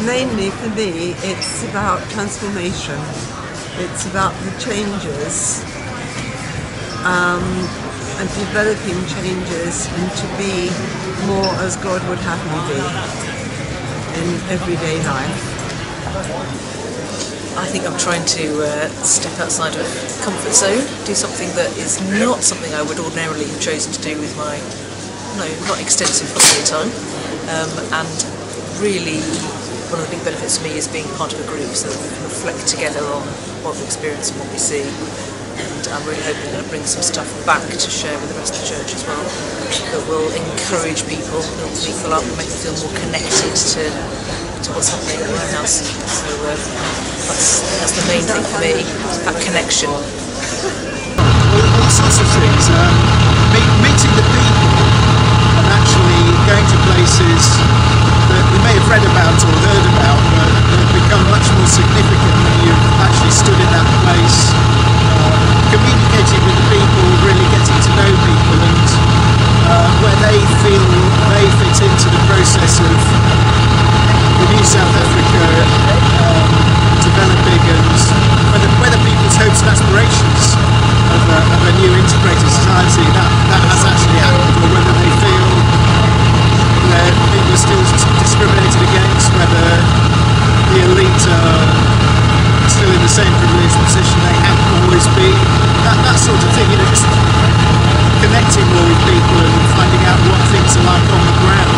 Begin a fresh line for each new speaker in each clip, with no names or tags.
Mainly for me, it's about transformation. It's about the changes and developing changes and to be more as God would have me be in everyday life.
I think I'm trying to step outside of comfort zone, do something that is not something I would ordinarily have chosen to do with my not extensive holiday time, and really one of the big benefits for me is being part of a group so that we can reflect together on what we experience and what we see, and I'm really hoping that I'll bring some stuff back to share with the rest of the church as well that will encourage people, build people up, make them feel more connected to what's happening in the house. So that's the main thing for me, that connection.
All sorts of things. Meeting the people and actually going to places that you may have read about or heard about, but have become much more significant when you've actually stood in that place, communicating with the people, really getting to know people, and where they feel they fit into the process of the new South Africa developing, and whether people's hopes and aspirations of a new integrated society that has actually happened, or whether they feel that people are still discriminated against, whether the elite are still in the same privileged position they have always been, that sort of thing, just connecting more with people and finding out what things are like on the ground.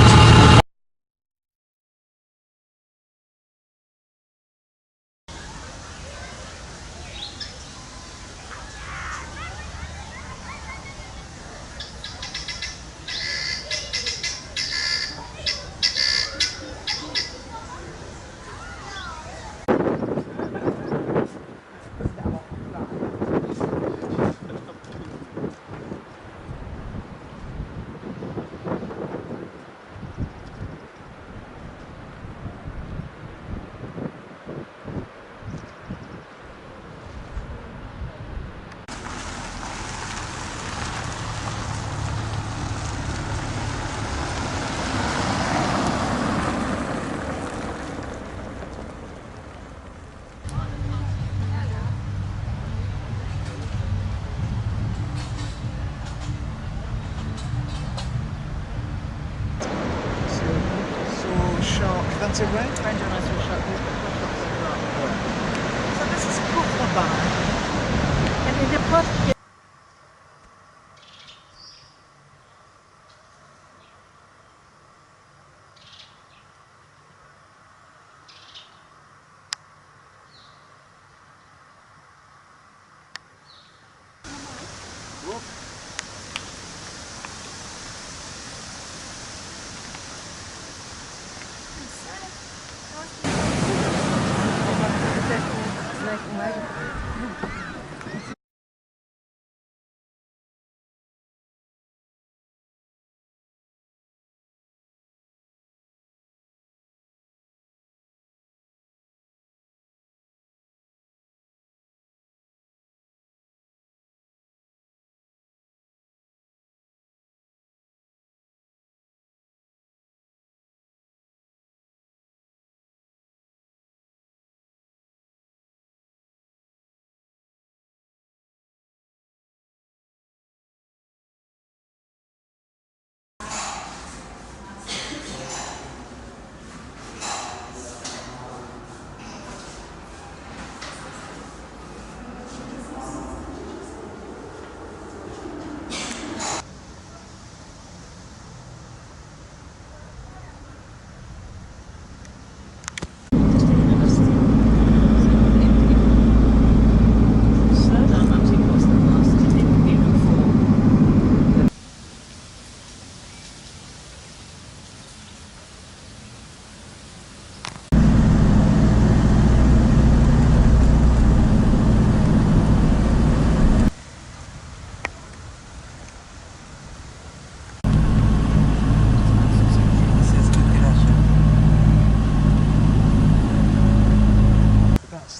That's it, right?
So this is a cool bar, and in the pot.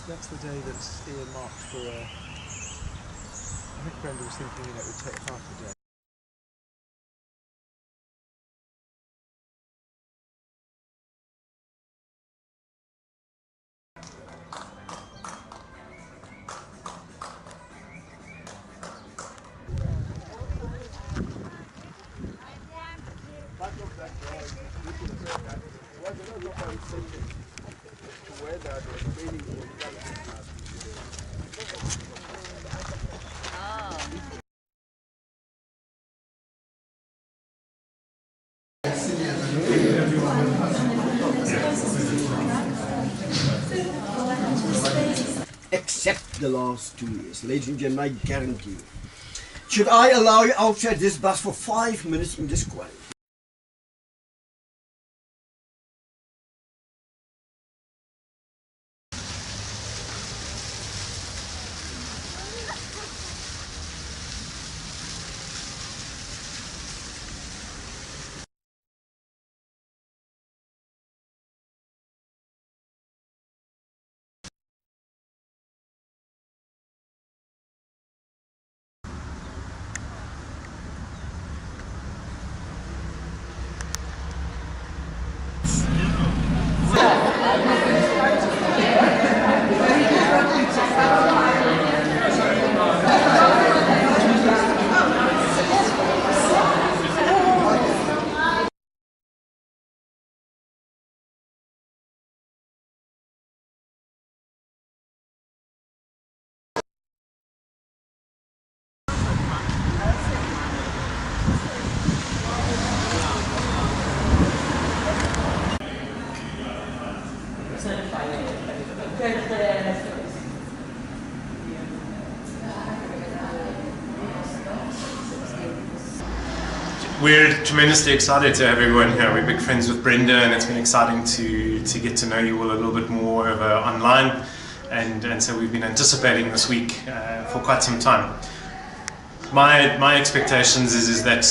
That's the day that's earmarked for I think Brenda was thinking it would take half a day.
Except the last 2 years. Ladies and gentlemen, I guarantee you. Should I allow you outside this bus for 5 minutes in this quiet?
We're tremendously excited to have everyone here. We're big friends with Brenda, and it's been exciting to get to know you all a little bit more over online, and so we've been anticipating this week for quite some time. My expectations is that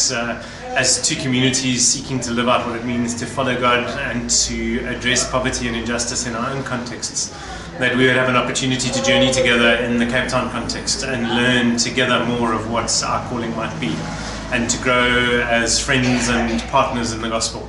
as two communities seeking to live out what it means to follow God and to address poverty and injustice in our own contexts, that we would have an opportunity to journey together in the Cape Town context and learn together more of what our calling might be, and to grow as friends and partners in the gospel.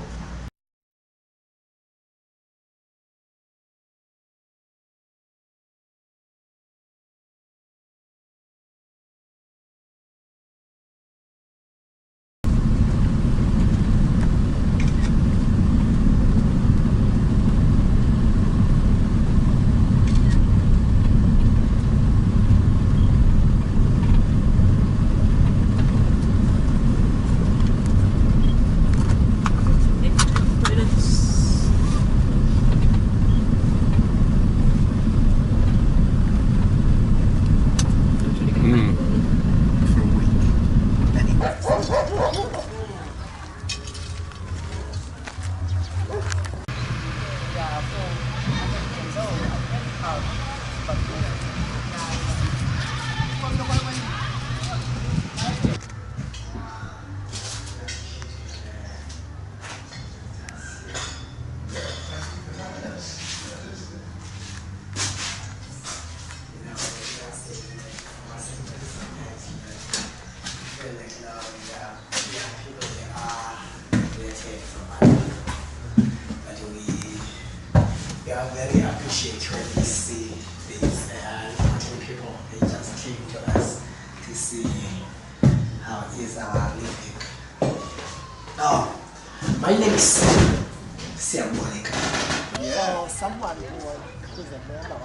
We are very appreciative when we see these people. They just came to us to see how is our living. Oh, my name is Sam Monica.
Yeah, someone who is a member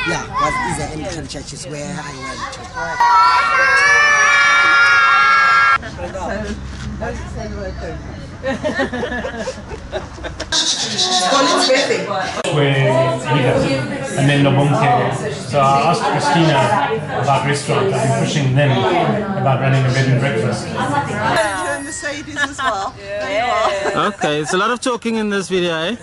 Yeah, but these are Anglican churches where I went to.
And then Lobonke. So I asked Christina about restaurant. I've been pushing them about running a bed and breakfast.
Join Mercedes as well. Yeah.
Okay, it's a lot of talking in this video, eh?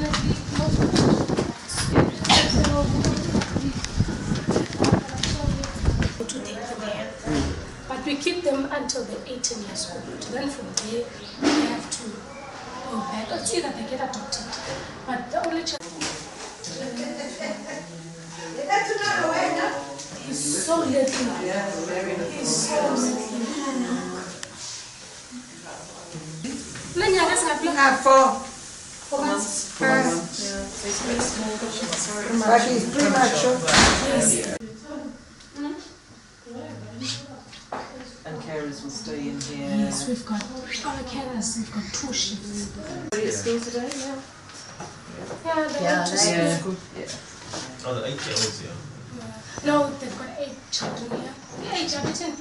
unfortunately, to take them here. But we keep them until they're 18 years old. Then from there, they have to go back. It's either they get adopted. But the only child. He's so little. He's so little.
Four months. But he's premature.
Yes.
And carers will stay in here.
Yes, we've got our carers. We've got 2 shifts.
Are you at school today? Yeah.
Yeah, they're
School. Yeah.
Oh, the 8-year-olds, yeah.
No, they've got 8 children here. 8, I've 10.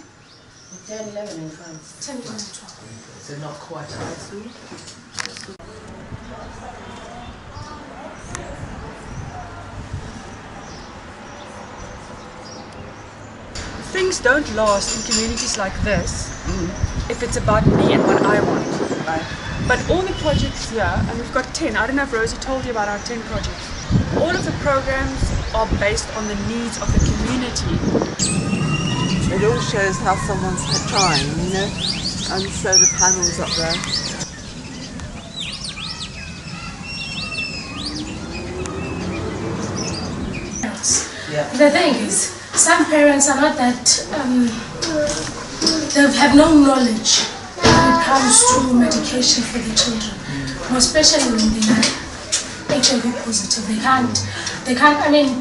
10, 11 in France.
10, 11, 12.
So not quite a high school.
Things don't last in communities like this if it's about me and what I want. Right? But all the projects here, and we've got 10, I don't know if Rosie told you about our 10 projects, all of the programs are based on the needs of the community.
It all shows how someone's trying, you know, and so the panels up there.
The thing is, some parents are not that, they have no knowledge when it comes to medication for the children, more especially when they are HIV positive. They can't,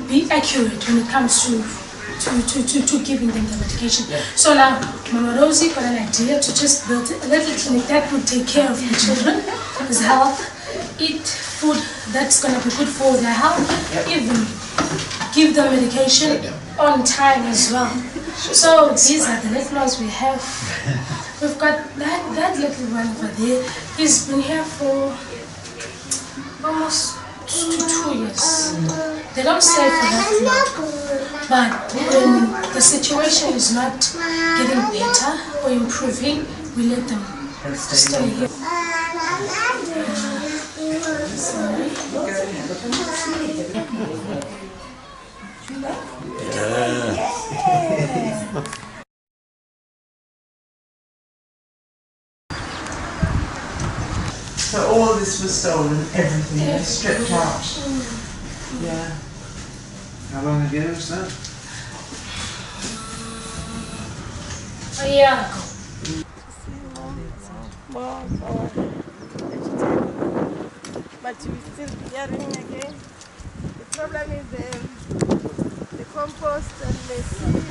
be accurate when it comes to giving them the medication. Yeah. So now, Mama Rosie got an idea to just build a little clinic that would take care of the children's health, eat food that's going to be good for their health, even give them medication on time as well. So these are the little ones we have. We've got that little one over there. He's been here for almost 2 years. They don't stay for that long. But when the situation is not getting better or improving, we let them stay here.
So all this was stolen, everything was stripped out. Yeah.
How long ago was that?
A year ago.
But we still be hearing again. The problem is the compost and the seed.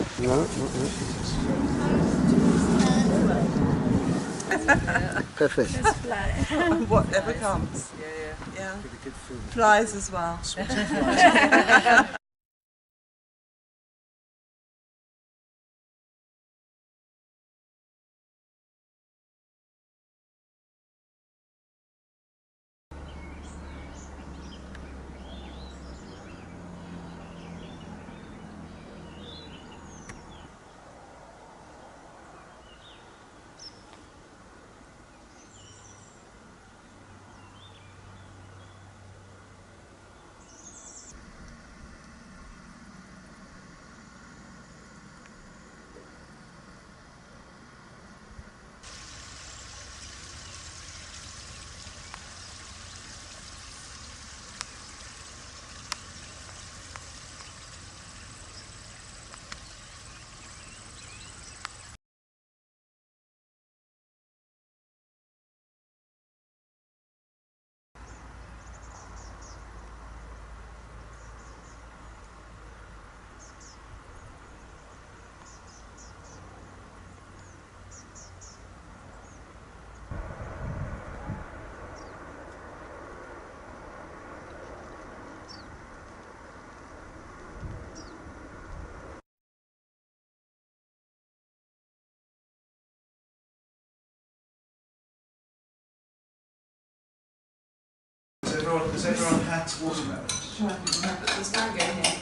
Perfect.
Just fly.
Whatever comes. Yeah. Flies as well.
Has everyone had watermelon?
Sure, there's mango here.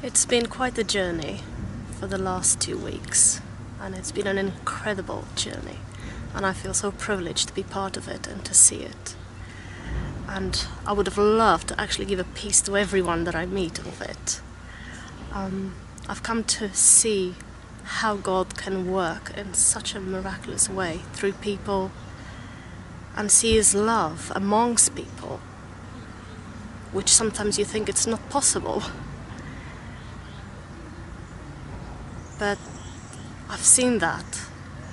It's been quite a journey for the last 2 weeks, and it's been an incredible journey, and I feel so privileged to be part of it and to see it. And I would have loved to actually give a piece to everyone that I meet of it. I've come to see how God can work in such a miraculous way through people and see His love amongst people, which sometimes you think it's not possible. But I've seen that,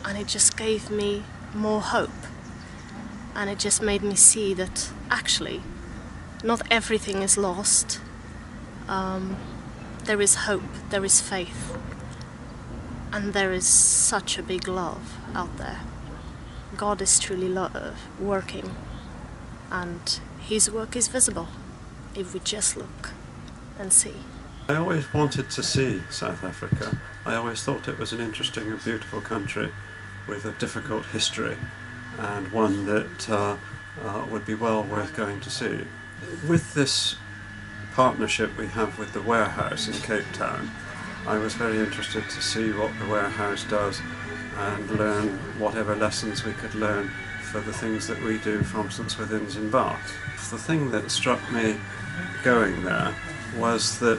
and it just gave me more hope, and it just made me see that actually not everything is lost. There is hope, there is faith, and there is such a big love out there. God is truly working, and His work is visible if we just look and see.
I always wanted to see South Africa. I always thought it was an interesting and beautiful country with a difficult history, and one that would be well worth going to see. With this partnership we have with the warehouse in Cape Town, I was very interested to see what the warehouse does and learn whatever lessons we could learn for the things that we do from St Swithins in Bath. The thing that struck me going there was that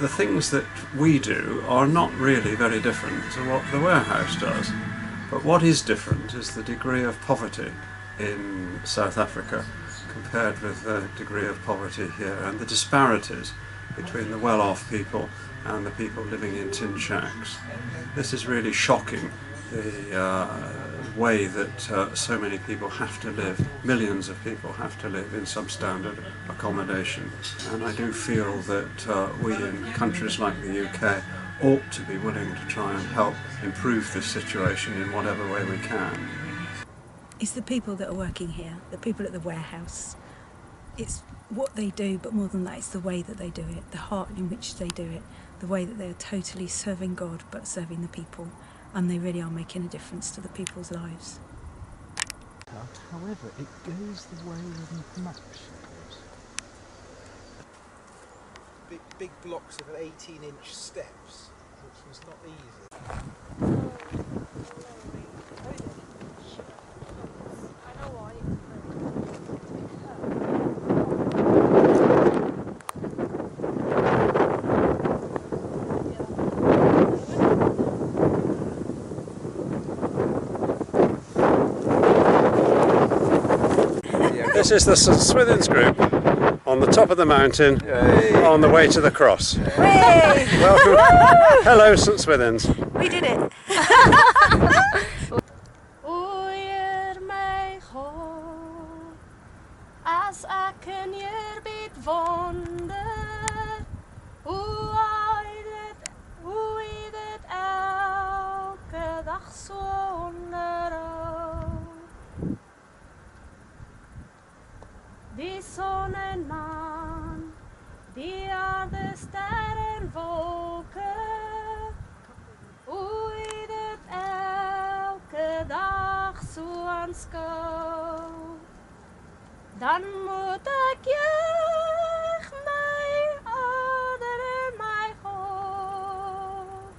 the things that we do are not really very different to what the warehouse does. But what is different is the degree of poverty in South Africa compared with the degree of poverty here, and the disparities between the well-off people and the people living in tin shacks. This is really shocking, the way that so many people have to live, millions of people have to live in substandard accommodation. And I do feel that we in countries like the UK ought to be willing to try and help improve this situation in whatever way we can.
It's the people that are working here, the people at the warehouse. It's what they do, but more than that, it's the way that they do it, the heart in which they do it, the way that they're totally serving God but serving the people, and they really are making a difference to the people's lives.
However, it goes the way of much. Big blocks of 18-inch steps, which was not easy.
This is the St Swithins group on the top of the mountain, on the way to the cross. Welcome. Hello, St Swithins.
We did it.
As ek in hier bied wonder, hoe dit elke dag so onderhou. Die son en maan, die aarde, ster en wolke, hoe dit elke dag so aanskou. Dan moet ek juig my ouder en my God.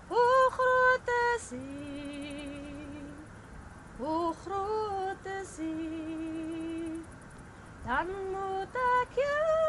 Hoe groot is U, hoe groot is U. Dan moet ek juig